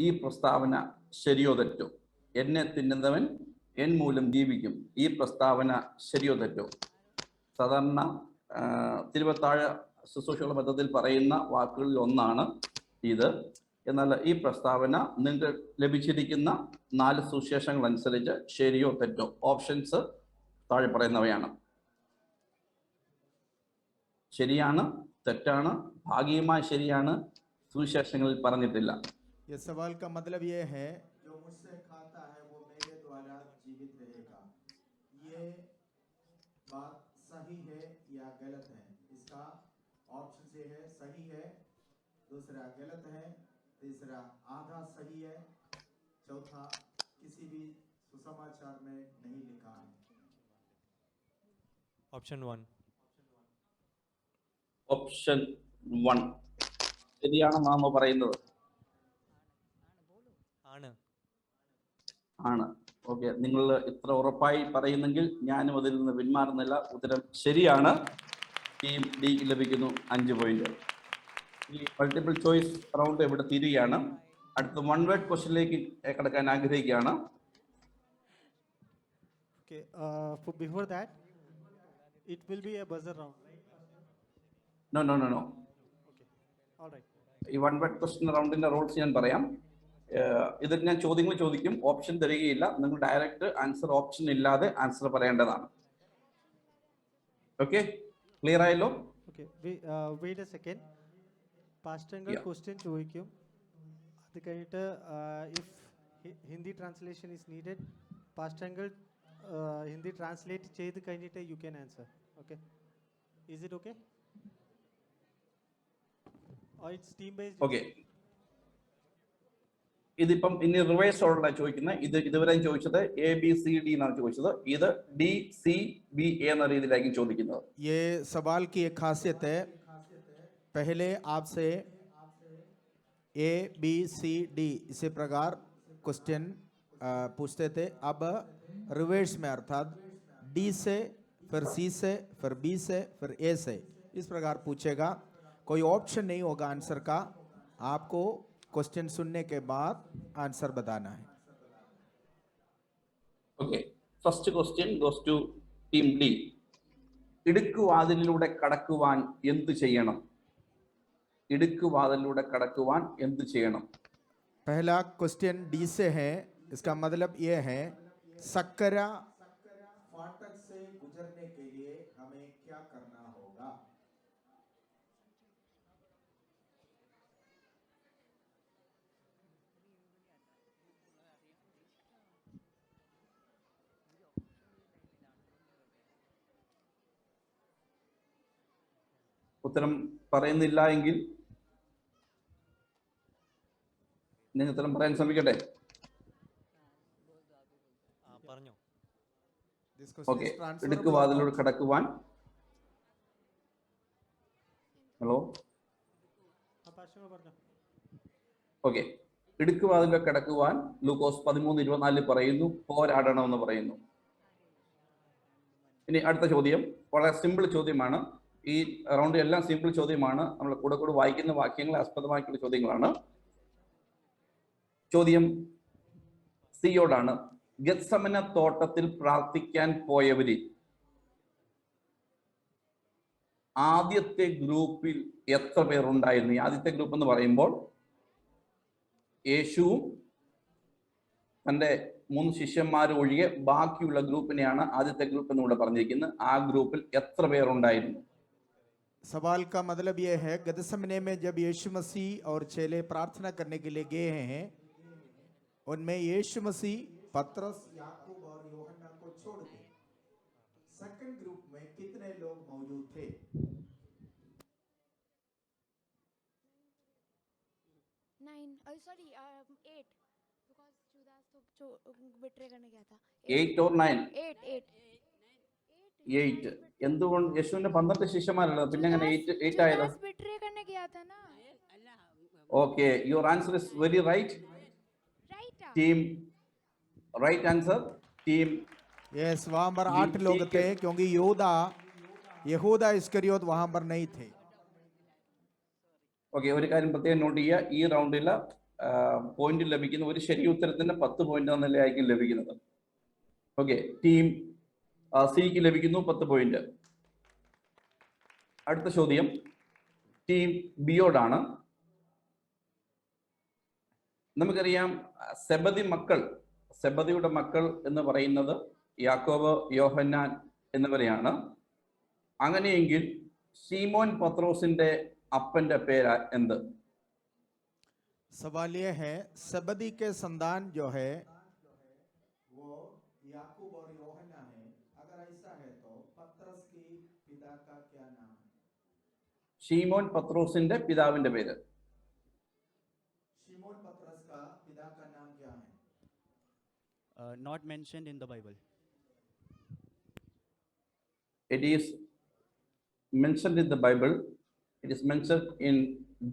ഈ പ്രസ്താവന ശരിയോ തെറ്റോ? എന്നെ തിന്നുന്നവൻ എൻ മൂലം ജീവിക്കും. ഈ പ്രസ്താവന ശരിയോ തെറ്റോ? സാധാരണ തിരുവത്താഴ ശുശ്രൂഷകളുടെ മധ്യത്തിൽ പറയുന്ന വാക്കുകളിൽ ഒന്നാണ് ഇത്. എന്നാൽ ഈ പ്രസ്താവന നിങ്ങൾക്ക് ലഭിച്ചിരിക്കുന്ന 4 സുവിശേഷങ്ങൾ അനുസരിച്ച് ശരിയോ തെറ്റോ? ഓപ്ഷൻസ് താഴെ പറയുന്നവയാണ്. ശരിയാണ്, തെറ്റാണ്, ഭാഗികമായി ശരിയാണ്, സുവിശേഷങ്ങളിൽ പറഞ്ഞിട്ടില്ല. ये सवाल का मतलब ये है, जो मुझसे खाता है वो मेरे द्वारा जीवित रहेगा। ये बात सही है या गलत है? इसका ऑप्शन से है सही है, दूसरा गलत है, तीसरा आधा सही है, चौथा किसी भी सुसमाचार में नहीं लिखा है। Option 1. ഓപ്ഷൻ 1 ശരിയാണെന്നാണോ പറയുന്നത്? ആണ്. ഓക്കെ, നിങ്ങൾ ഇത്ര ഉറപ്പായി പറയുന്നെങ്കിൽ ഞാനും അതിൽ നിന്ന് പിന്മാറുന്നില്ല. ഉത്തരം ശരിയാണ്. ടീം ഡിക്ക് ലഭിക്കുന്നു 5 പോയിന്റ്. ഈ മൾട്ടിപ്പിൾ ചോയ്സ് റൗണ്ട് ഇവിടെ തീരുകയാണ്. അടുത്ത 1 വേർഡ് ക്വസ്റ്റ്യനിലേക്ക് കടക്കാൻ ആഗ്രഹിക്കുകയാണ്. Okay, before that, it will be a buzzer round. No. Okay, all right. ഈ 1 വേർഡ് ക്വസ്റ്റ്യൻ റൗണ്ടിന്റെ റൂൾസ് ഞാൻ പറയാം. ഇതിൽ ഞാൻ ചോദ്യങ്ങൾ ചോദിക്കും, ഓപ്ഷൻ തരികയില്ല. നിങ്ങൾ ഡയറക്റ്റ് ആൻസർ, ഓപ്ഷൻ ഇല്ലാതെ ആൻസർ പറയേണ്ടതാണ്. ഓക്കെ, ക്ലിയർ ആയല്ലോ? Okay, wait a second. പാസ്റ്റങ്ങൾ ക്വസ്റ്റ്യൻ ചോദിക്കും. അത് കഴിഞ്ഞിട്ട് if Hindi translation is needed, പാസ്റ്റങ്ങൾ ഹിന്ദി ട്രാൻസ്ലേറ്റ് ചെയ്ത് കഴിഞ്ഞിട്ട് you can answer. Okay, is it okay? Or it's team based? Okay, ഇതിപ്പം ഇനി റിവേഴ്സ് ഓർഡറിലാണ് ചോദിക്കുന്നത്. ഇതുവരെ ചോദിച്ചത് ABCD എന്നാണ് ചോദിച്ചത്. ഇത് DCBA എന്ന രീതിയിലായിരിക്കും ചോദിക്കുന്നത്. ये सवाल की एक खासियत है, पहले आपसे ABCD इसी प्रकार क्वेश्चन पूछते थे. अब रिवर्स में, अर्थात D से, फिर C से, फिर B से, फिर A से, इस प्रकार पूछेगा. कोई ऑप्शन नहीं होगा आंसर का. आपको क्वेश्चन सुनने के बाद आंसर बताना है. Okay, first question goes to team D. ഇടുക്കുവാതിലൂടെ കടക്കുവാൻ എന്ത് ചെയ്യണം? ഇടുക്കുവാതിലൂടെ കടക്കുവാൻ എന്ത് ചെയ്യണം? पहला क्वेश्चन D से है. इसका मतलब ये है, सक्करा फाटक से गुजरने के लिए हमें क्या करना होगा? ഉത്തരം പറയുന്നില്ല എങ്കിൽ നിങ്ങൾ ഉത്തരം പറയാൻ ശ്രമിക്കട്ടെ. പറഞ്ഞോ. ഓക്കെ, ഇടുക്കുവാതിലൂടെ കടക്കുവാൻ. ഹലോ, ഓക്കെ, ഇടുക്കുവാതിലൂടെ കടക്കുവാൻ ലൂക്കോസ് 13:24 പറയുന്നു, പോരാടണമെന്ന് പറയുന്നു. ഇനി അടുത്ത ചോദ്യം വളരെ സിമ്പിൾ ചോദ്യമാണ്. ഈ റൗണ്ട് എല്ലാം സിമ്പിൾ ചോദ്യമാണ്. നമ്മൾ കൂടെ വായിക്കുന്ന വാക്യങ്ങളെ ആസ്പദമാക്കിയുള്ള ചോദ്യങ്ങളാണ്. ചോദ്യം സിയോടാണ്. ഗത്സമന തോട്ടത്തിൽ പ്രാർത്ഥിക്കാൻ പോയവരിൽ ആദ്യത്തെ ഗ്രൂപ്പിൽ എത്ര പേർ ഉണ്ടായിരുന്നു? ഈ ആദ്യത്തെ ഗ്രൂപ്പ് എന്ന് പറയുമ്പോൾ യേശുവും തൻ്റെ 3 ശിഷ്യന്മാരും ഒഴികെ ബാക്കിയുള്ള ഗ്രൂപ്പിനെയാണ് ആദ്യത്തെ ഗ്രൂപ്പ് എന്ന് ഇവിടെ പറഞ്ഞിരിക്കുന്നത്. ആ ഗ്രൂപ്പിൽ എത്ര പേർ ഉണ്ടായിരുന്നു? सवाल का मतलब यह है, गदसमने में जब यीशु मसीह और चेले प्रार्थना करने के लिए गए हैं, उनमें यीशु मसीह, पतरस, याकूब और यूहन्ना को छोड़ के सेकंड ग्रुप में कितने लोग मौजूद थे? 8 because जुदास तो बिट्रे करने गया था. 8 or 9? 8. എന്തുകൊണ്ട്? യേശുവിന്റെ 12 ശിഷ്യന്മാരല്ലോ, പിന്നെ അങ്ങനെ 8 ആയത്? बिट्रे करने गया था ना. Okay, your answer is very right. Team right answer team. Yes, वहां पर 8 लोग थे क्योंकि यहूदा इस्करियोत वहां पर नहीं थे. ഓക്കെ, ഒരു കാര്യം പ്രത്യേകം നോട്ട് ചെയ്യുക. ഈ റൗണ്ടിൽ പോയിന്റ് ലഭിക്കുന്ന ഒരു ശരി ഉത്തരത്തിന് 10 പോയിന്റ് എന്ന നിലയായിരിക്കും ലഭിക്കുന്നത്. ഓക്കെ, ടീം സിക്ക് ലഭിക്കുന്നു 10 പോയിന്റ്. അടുത്ത ചോദ്യം ടീം ബിയോടാണ്. നമുക്കറിയാം സെബദിയുടെ മക്കൾ എന്ന് പറയുന്നത് യാക്കോബ്, യോഹന്നാൻ എന്നിവരെയാണ്. അങ്ങനെയെങ്കിൽ ശീമോൻ പത്രോസിന്റെ അപ്പന്റെ പേര് എന്ത്? सवाल ये है, सबदी के संतान जो है वो याकूब और യോഹന്നാൻ है. अगर ऐसा है तो पतरस की पिता का क्या नाम है? ശീമോൻ പത്രോസിന്റെ പിതാവിന്റെ പേര്. शिमोन पतरस का पिता का नाम क्या है? Not mentioned in the Bible. It is mentioned in the Bible. It is mentioned in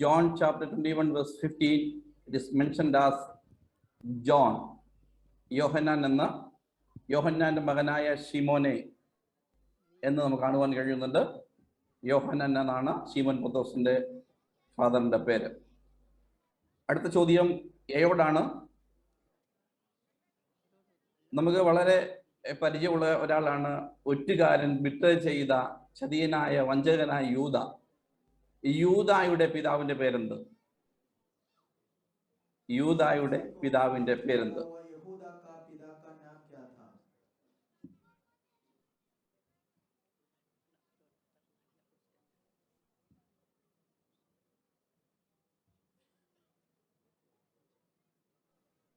John chapter 21 verse 15. It is mentioned as John. യോഹന്നാന്റെ മകനായ ശിമോനെ എന്ന് നമുക്ക് കാണുവാൻ കഴിയുന്നുണ്ട്. യോഹന്നാൻ എന്നാണ് ശീമോൻ പത്രോസിന്റെ ഫാദറിന്റെ പേര്. അടുത്ത ചോദ്യം എയോടാണ്. നമുക്ക് വളരെ പരിചയമുള്ള ഒരാളാണ് ഒറ്റുകാരൻ, ബിട്രേ ചെയ്ത ചതിയനായ വഞ്ചകനായ യൂദ. യൂദായുടെ പിതാവിന്റെ പേരെന്ത്? യൂദായുടെ പിതാവിന്റെ പേരെന്ത്? यहूदा का पिता का नाम क्या था?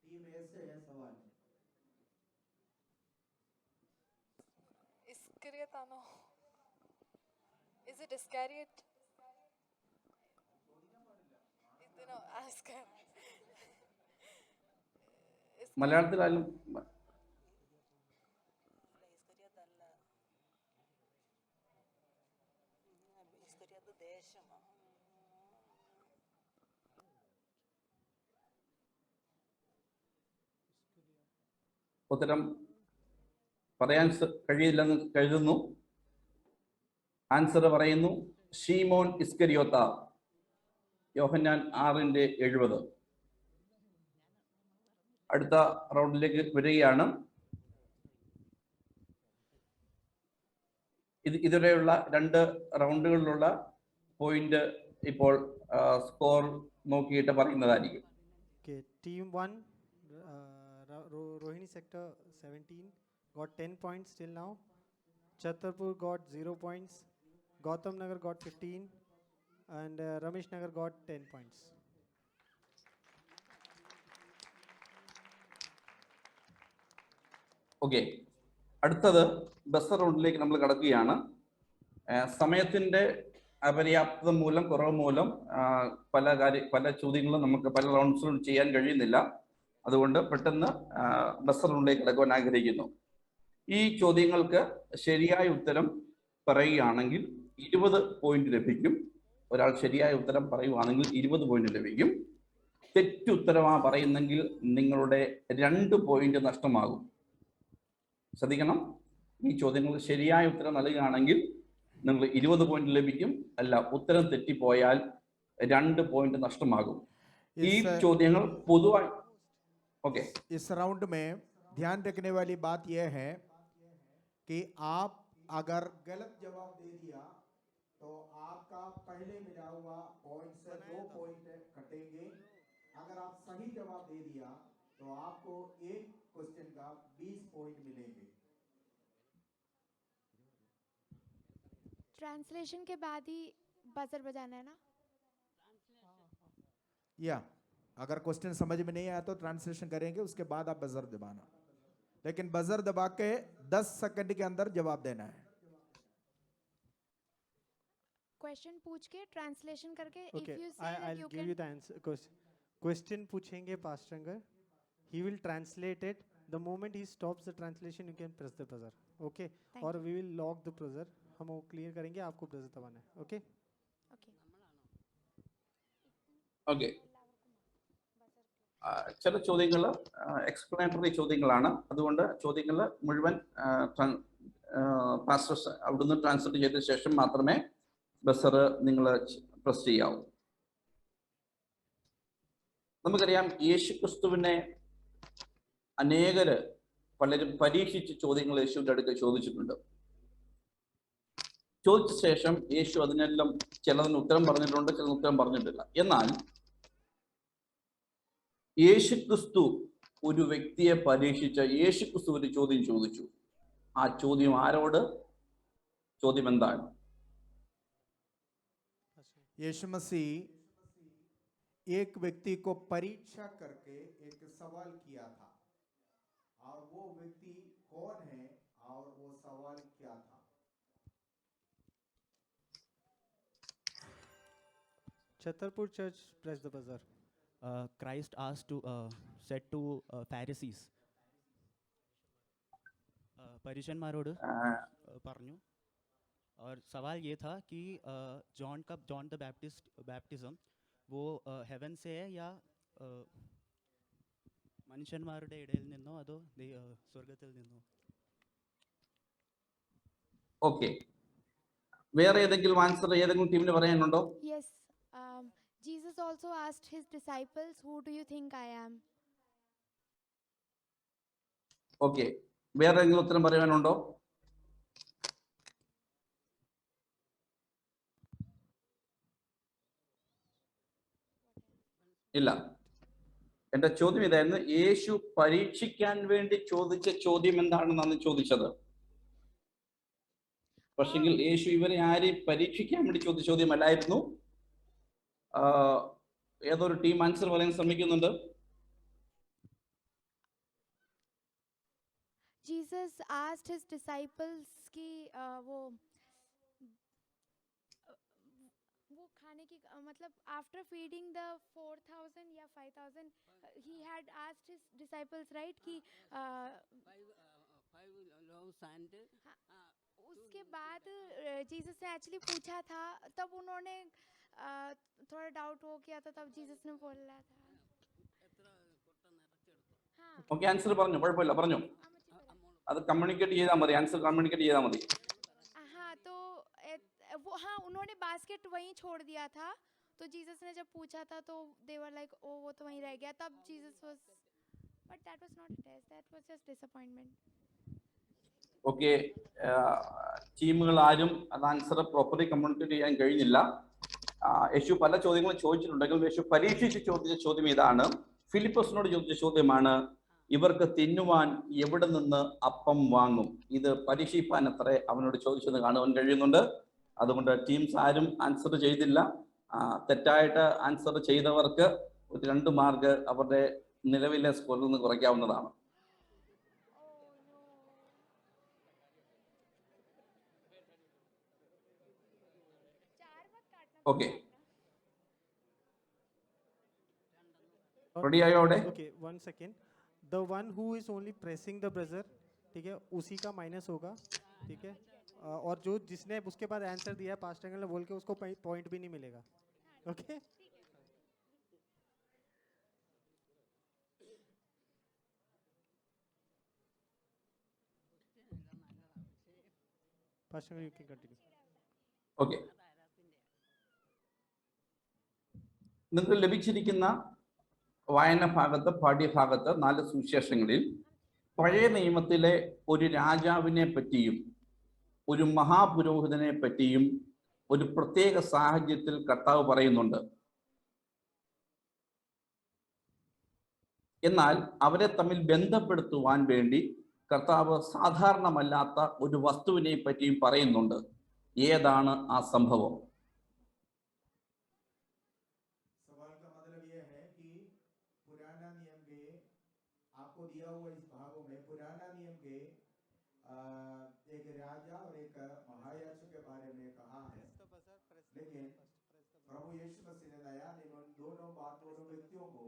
टीम ए से है सवाल. Iscariot ആണോ? Is it Iscariot? No, ask him. മലയാളത്തിലായാലും ഉത്തരം പറയാൻ കഴിയില്ലെന്ന് കരുതുന്നു. ആൻസർ പറയുന്നു ഷീമോൻ ഇസ്കരിയോത്ത. യോഹന്നാൻ 6:70. അടുത്ത റൗണ്ടിലേക്ക് വരികയാണ്. ഇതുവരെയുള്ള 2 റൗണ്ടുകളിലുള്ള പോയിന്റ് ഇപ്പോൾ സ്കോർ നോക്കിയിട്ട് പറയുന്നതായിരിക്കും. Okay, team 1, Rohini sector 17 got 10 points till now. Chhatarpur got 0 points. Gautam Nagar got 15 and Ramesh Nagar got 10 points. Okay, അടുത്തത് ബസർ റൗണ്ടിലേക്ക് നമ്മൾ കടക്കുകയാണ്. സമയത്തിന്റെ അപര്യാപ്തത മൂലം, കുറവ് മൂലം പല ചോദ്യങ്ങളും നമുക്ക് പല റൗണ്ട്സിലും ചെയ്യാൻ കഴിയുന്നില്ല. അതുകൊണ്ട് പെട്ടെന്ന് ബസർ റൗണ്ടിലേക്ക് കടക്കുവാൻ ആഗ്രഹിക്കുന്നു. ഈ ചോദ്യങ്ങൾക്ക് ശരിയായ ഉത്തരം പറയുകയാണെങ്കിൽ 20 പോയിന്റ് ലഭിക്കും. ഒരാൾ ശരിയായ ഉത്തരം പറയുകയാണെങ്കിൽ 20 പോയിന്റ് ലഭിക്കും. തെറ്റുത്തരമാണ് പറയുന്നെങ്കിൽ നിങ്ങളുടെ 2 പോയിന്റ് നഷ്ടമാകും. ശ്രദ്ധിക്കണം, ഈ ചോദ്യങ്ങൾക്ക് ശരിയായ ഉത്തരം നൽകുകയാണെങ്കിൽ നിങ്ങൾ 20 പോയിന്റ് ലഭിക്കും. അല്ല, ഉത്തരം തെറ്റിപ്പോയാൽ 2 പോയിന്റ് നഷ്ടമാകും. ഈ ചോദ്യങ്ങൾ പൊതുവായി ओके इस राउंड में ध्यान रखने वाली बात यह है कि आप अगर गलत जवाब दे दिया तो आपका पहले मिला हुआ पॉइंट से 2 पॉइंट कटेंगे. अगर आप सही जवाब दे दिया तो आपको एक क्वेश्चन का 20 पॉइंट मिलेंगे. ट्रांसलेशन के बाद ही बजर बजाना है ना? या अगर क्वेश्चन समझ में नहीं आया तो ट्रांसलेशन करेंगे, उसके बाद आप बजर दबाना. लेकिन बजर दबा के 10 सेकंड के अंदर जवाब देना है. क्वेश्चन पूछ के ट्रांसलेशन करके Okay, if you say that I'll you give can you the answer. Question पूछेंगे Pastangar. He will translate it. The moment he stops the translation, you can press the buzzer. Okay? Thank और we will lock the buzzer. हम वो clear करेंगे, आपको buzzer दबाना है. Okay? okay. Okay, ചില ചോദ്യങ്ങൾ എക്സ്പ്ലനേറ്ററി ചോദ്യങ്ങളാണ്. അതുകൊണ്ട് ചോദ്യങ്ങൾ മുഴുവൻ പാസ്റ്റേഴ്സ് അവിടുന്ന് ട്രാൻസ്ലേറ്റ് ചെയ്ത ശേഷം മാത്രമേ ബസർ നിങ്ങൾ പ്രസ് ചെയ്യാവൂ. നമുക്കറിയാം യേശു ക്രിസ്തുവിനെ അനേകര് പലരും പരീക്ഷിച്ച് ചോദ്യങ്ങൾ യേശുവിൻ്റെ അടുത്ത് ചോദിച്ചിട്ടുണ്ട്. ചോദിച്ച ശേഷം യേശു അതിനെല്ലാം ചിലതിന് ഉത്തരം പറഞ്ഞിട്ടുണ്ട്, ചിലതിന് ഉത്തരം പറഞ്ഞിട്ടില്ല. എന്നാൽ യേശു ക്രിസ്തു ഒരു വ്യക്തിയെ പരീക്ഷിച്ച യേശു ക്രിസ്തു ഒരു ചോദ്യം ചോദിച്ചു. ആ ചോദ്യം ആരോട്? ചോദ്യം എന്താണ്? यीशु मसीह एक व्यक्ति को परीक्षा करके एक सवाल किया था, और वो व्यक्ति कौन है और वो सवाल क्या था? Chhatarpur Church, press the buzzer. Christ said to Pharisees, പരിശന്മാരോട് പറഞ്ഞു. और सवाल ये था कि जॉन द बैप्टिज्म वो हेवन से है या മനുഷ്യന്മാരുടെ ഇടയിൽ നിന്നോ അതോ സ്വർഗത്തിൽ നിന്നോ? ഓക്കെ, വേറെ ഏതെങ്കിലും ആൻസർ ഏതെങ്കിലും ടീമിന് പറയാനുണ്ടോ? Yes. Jesus also asked his disciples, "Who do you think I am?" Okay, വേറെ ഏതെങ്കിലും ഉത്തരം പറയാനുണ്ടോ? ഇല്ല. എന്റെ ചോദ്യം ഇതായിരുന്നു, യേശു പരീക്ഷിക്കാൻ വേണ്ടി ചോദിച്ച ചോദ്യം എന്താണെന്നാണ് ചോദിച്ചത്. പക്ഷെങ്കിൽ യേശു ഇവരെ ആരെയും പരീക്ഷിക്കാൻ വേണ്ടി ചോദിച്ച ചോദ്യമല്ലായിരുന്നു. ഏതൊരു ടീം ആൻസർ പറയാൻ ശ്രമിക്കുന്നുണ്ട്? Jesus asked his disciples कि वो खाने की मतलब after feeding the 4,000 या 5,000 he had asked his disciples, right, कि five loaves and उसके बाद जीसस ने एक्चुअली पूछा था, तब उन्होंने थोड़ा डाउट हो गया था, तब जीसस ने बोला था. ഓക്കെ, ആൻസർ പറഞ്ഞു, കുഴപ്പമില്ല, പറഞ്ഞു. അത് കമ്മ്യൂണിക്കേറ്റ് ചെയ്താൽ മതി, ആൻസർ കമ്മ്യൂണിക്കേറ്റ് ചെയ്താൽ മതി. हाँ, तो वो हाँ उन्होंने बास्केट वहीं छोड़ दिया था, तो जीसस ने जब पूछा था तो दे वर लाइक ओ वो तो वहीं रह गया, तब Jesus was, but that was not a test, that was just disappointment. Okay, ടീമുകൾ ആരും അത് ആൻസർ പ്രോപ്പർലി കമ്മ്യൂണിക്കേറ്റ് ചെയ്യാൻ കഴിഞ്ഞില്ല. യേശു പല ചോദ്യങ്ങളും ചോദിച്ചിട്ടുണ്ടെങ്കിലും യേശു പരീക്ഷിച്ച് ചോദിച്ച ചോദ്യം ഇതാണ്. ഫിലിപ്പോസിനോട് ചോദിച്ച ചോദ്യമാണ്, ഇവർക്ക് തിന്നുവാൻ എവിടെ നിന്ന് അപ്പം വാങ്ങും? ഇത് പരീക്ഷിപ്പാൻ അത്ര അവനോട് ചോദിച്ചത് കാണുവാൻ കഴിയുന്നുണ്ട്. അതുകൊണ്ട് ടീംസ് ആരും ആൻസർ ചെയ്തില്ല. തെറ്റായിട്ട് ആൻസർ ചെയ്തവർക്ക് 2 മാർക്ക് അവരുടെ നിലവിലെ സ്കോറിൽ നിന്ന് കുറയ്ക്കാവുന്നതാണ്. ഓക്കെ, റെഡി ആയോ അവിടെ? Okay, 1 second. The one who is only pressing the buzzer, ठीक है, उसी का माइनस होगा, ठीक है. और जो जिसने उसके बाद आंसर दिया पास्ट एंगल ने बोल के उसको पॉइंट भी नहीं मिलेगा. Okay, past angle you can continue. Okay, നിങ്ങൾക്ക് ലഭിച്ചിരിക്കുന്ന വായന ഭാഗത്ത്, പാഠ്യഭാഗത്ത് 4 സുവിശേഷങ്ങളിൽ പഴയ നിയമത്തിലെ ഒരു രാജാവിനെ പറ്റിയും ഒരു മഹാപുരോഹിതനെ പറ്റിയും ഒരു പ്രത്യേക സാഹചര്യത്തിൽ കർത്താവ് പറയുന്നുണ്ട്. എന്നാൽ അവരെ തമ്മിൽ ബന്ധപ്പെടുത്തുവാൻ വേണ്ടി കർത്താവ് സാധാരണമല്ലാത്ത ഒരു വസ്തുവിനെ പറ്റിയും പറയുന്നുണ്ട്. ഏതാണ് ആ സംഭവം? सवाल का मतलब ये है कि पुराना नियम के आपको दिया हुआ इस भागों में पुराना नियम के एक राजा और एक महायाजक के बारे में कहा है, लेकिन प्रभु यीशु मसीह ने नया नियम दोनों व्यक्तियों को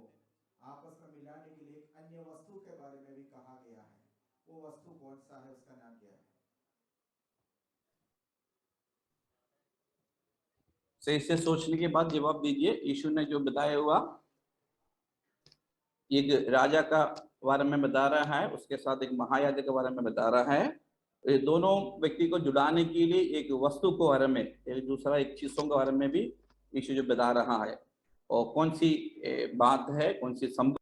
आपस में मिलाने के लिए एक अन्य वस्तु के बारे में भी कहा गया है. वो वस्तु कौन सा है, उसका नाम क्या है? सही से सोचने के बाद जवाब दीजिए. यीशु ने जो बताया हुआ, एक राजा का बारे में बता रहा है, उसके साथ एक महायाजक के बारे में बता रहा है. ये दोनों व्यक्ति को जुड़ाने के लिए एक वस्तु के बारे में, एक दूसरा एक चीजों के बारे में भी यीशु जो बता रहा है. और कौन सी बात है, कौन सी